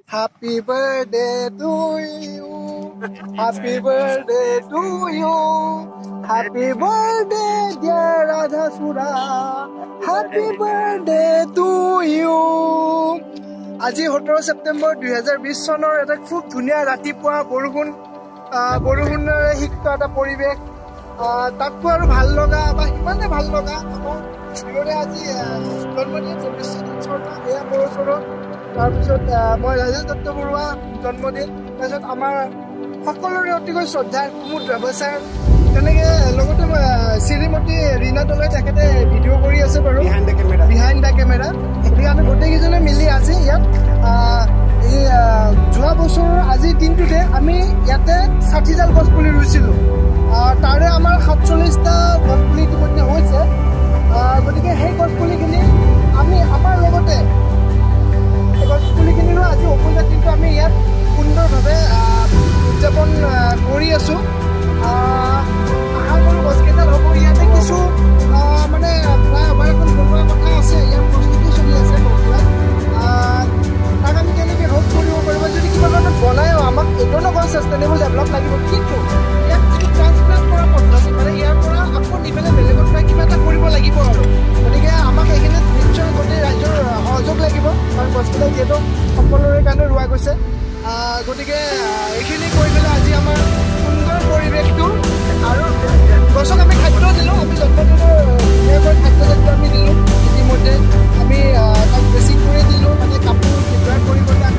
Happy birthday to you. Happy birthday to you. Happy birthday, dear Radha Sura. Happy birthday to you. আজি 17 সেপ্টেম্বৰ 2020 চনৰ এটা খুব ধুনীয়া ৰাতিপুৱা বৰষুণৰে সিক্ত এটা পৰিৱেশ তাতকো আৰু ভাল লগা বা সিমানে ভাল লগা আমাৰ বিৰৰে আজি জন্মদিন 24 চৰটা এয়া মোৰ ওচৰত তাৰপিছত মই ৰাজেশ দত্ত বৰুৱা জন্মদিন তাৰপিছত আমাৰ সকলোৰে অতিকৈ শ্ৰদ্ধাৰ কুমুদ ৰাভাছাৰ তেনেকৈ লগতে শ্ৰীমতী ৰীনা দলৈ তেখেতে ভিডিঅ' কৰি আছে বাৰু বিহাইণ্ড দ্য কেমেৰা গতিকে আমি গোটেইকেইজনে মিলি আজি ইয়াত এই যোৱা বছৰৰ আজিৰ দিনটোতে আমি ইয়াতে 60ডাল গছ পুলি ৰুইছিলোঁ তাৰে আমাৰ 47টা গছ পুলি ইতিমধ্যে হৈছে গতিকে সেই গছ পুলিখিনি আমি আমাৰ লগতে গছ পুলিখিনিৰো আজি অমূল্য দিনটো আমি ইয়াত সুন্দৰভাৱে উদযাপন কৰি আছোঁ আশা কৰোঁ গছকেইডাল হ'ব ইয়াতে কিছু মানে প্ৰায় আমাৰ এখন বনোৱা কথা আছে ইয়াৰ প্ৰস্তুতি চলি আছে গছবিলাক তাক আমি কেনেকৈ ৰোধ কৰিব পাৰিব যদি কিবা ধৰণে বনায়ো আমাক এইধৰণৰ গছ ছাষ্টেইনেবল ডেভেলপ লাগিব কিন্তু ইয়াক যিটো ট্ৰান্সপ্লাণ্ট কৰা পদ্ধতি মানে ইয়াৰ পৰা আকৌ নি পেলাই বেলেগত পৰা কিবা এটা কৰিব লাগিব আৰু গতিকে আমাক এইখিনিত নিশ্চয় গোটেই ৰাইজৰ সহযোগ লাগিব কাৰণ গছবিলাক যিহেতু সকলোৰে কাৰণে ৰোৱা গৈছে গতিকে এইখিনি কৰি পেলাই আজি আমাৰ সুন্দৰ পৰিৱেশটো আৰু গছক আমি খাদ্য দিলোঁ আমি জন্মদিনৰ ধুনীয়াকৈ খাদ্য আমি দিলোঁ ইতিমধ্যে আমি তাক বেছিকৈ দিলোঁ মানে কাপোৰ প্ৰিপেয়াৰ কৰি তাক